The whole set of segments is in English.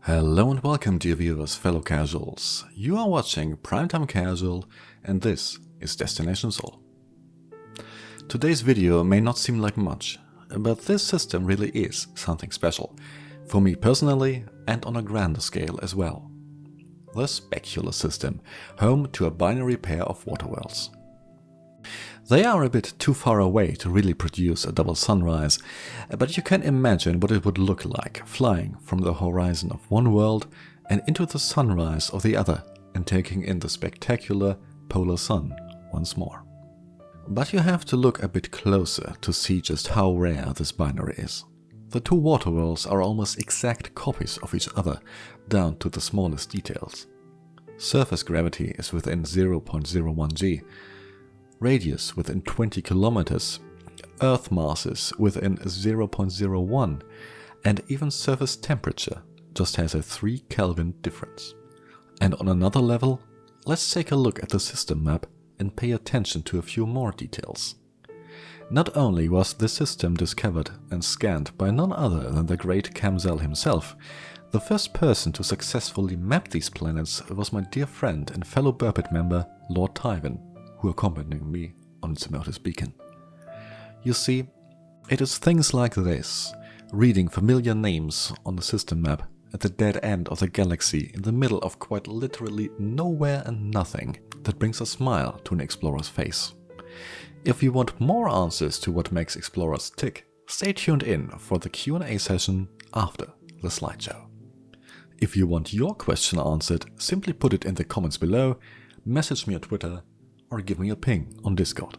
Hello and welcome, dear viewers, fellow casuals. You are watching Primetime Casual, and this is Destination Sol. Today's video may not seem like much, but this system really is something special, for me personally and on a grander scale as well. The Specular system, home to a binary pair of water worlds. They are a bit too far away to really produce a double sunrise, but you can imagine what it would look like flying from the horizon of one world and into the sunrise of the other and taking in the spectacular polar sun once more. But you have to look a bit closer to see just how rare this binary is. The two water worlds are almost exact copies of each other, down to the smallest details. Surface gravity is within 0.01 g. Radius within 20 kilometers, Earth masses within 0.01, and even surface temperature just has a 3 Kelvin difference. And on another level, let's take a look at the system map and pay attention to a few more details. Not only was this system discovered and scanned by none other than the great Kamzel himself, the first person to successfully map these planets was my dear friend and fellow Burpit member, Lord Tywin, who accompanied me on its Motus beacon. You see, it is things like this, reading familiar names on the system map at the dead end of the galaxy in the middle of quite literally nowhere and nothing, that brings a smile to an explorer's face. If you want more answers to what makes explorers tick, stay tuned in for the Q&A session after the slideshow. If you want your question answered, simply put it in the comments below, message me on Twitter, or give me a ping on Discord.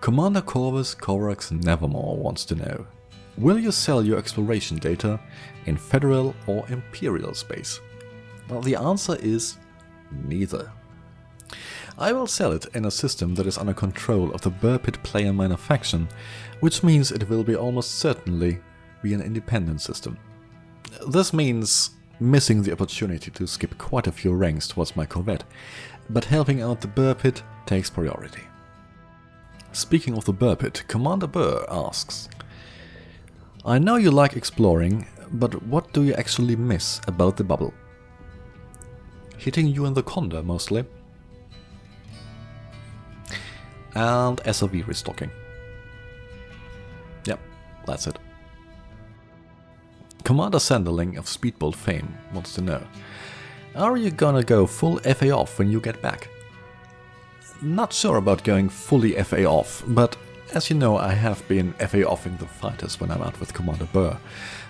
Commander Corvus Corax Nevermore wants to know, will you sell your exploration data in Federal or Imperial space? Well, the answer is neither. I will sell it in a system that is under control of the Burpit player-miner faction, which means it will be almost certainly be an independent system. This means missing the opportunity to skip quite a few ranks towards my Corvette, but helping out the Burpit takes priority. Speaking of the Burpit, Commander Burr asks, I know you like exploring, but what do you actually miss about the bubble? Hitting you in the Condor mostly. And SRV restocking. Yep, that's it. Commander Sanderling of Speedbolt fame wants to know, are you gonna go full FA off when you get back? Not sure about going fully FA off, but as you know, I have been FA offing the fighters when I'm out with Commander Burr,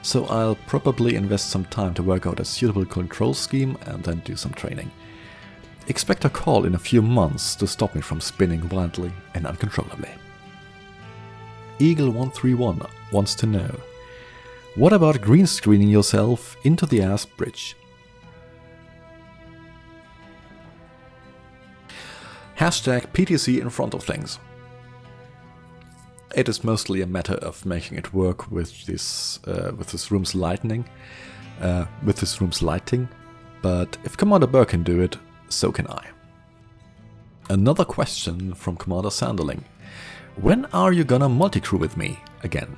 so I'll probably invest some time to work out a suitable control scheme and then do some training. Expect a call in a few months to stop me from spinning wildly and uncontrollably. Eagle131 wants to know, what about green screening yourself into the ass bridge? Hashtag PTC in front of things. It is mostly a matter of making it work with this room's lighting. But if Commander Burr can do it, so can I. Another question from Commander Sanderling. When are you gonna multi-crew with me again?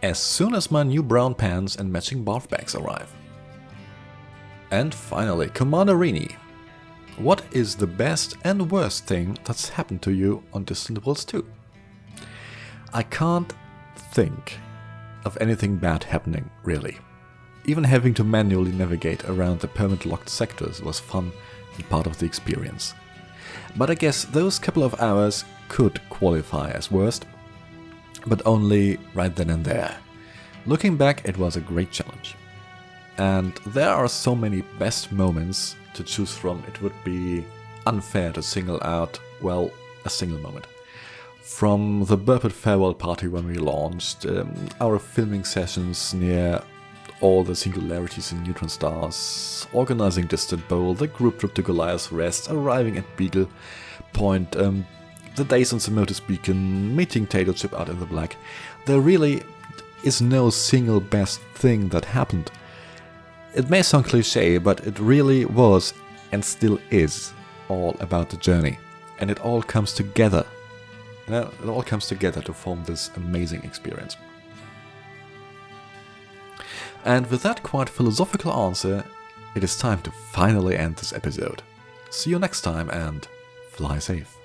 As soon as my new brown pants and matching barf bags arrive. And finally, Commander Rini. What is the best and worst thing that's happened to you on Distant Worlds 2? I can't think of anything bad happening, really. Even having to manually navigate around the permit-locked sectors was fun part of the experience. But I guess those couple of hours could qualify as worst, but only right then and there. Looking back, it was a great challenge. And there are so many best moments to choose from, it would be unfair to single out, well, a single moment. From the Burped farewell party when we launched, our filming sessions near all the singularities in neutron stars, organizing Distant Bowl, the group trip to Goliath's Rest, arriving at Beagle Point, the days on Samotis Beacon, meeting Tato Chip out in the black. There really is no single best thing that happened. It may sound cliché, but it really was and still is all about the journey. And it all comes together. It all comes together to form this amazing experience. And with that quite philosophical answer, it is time to finally end this episode. See you next time and fly safe.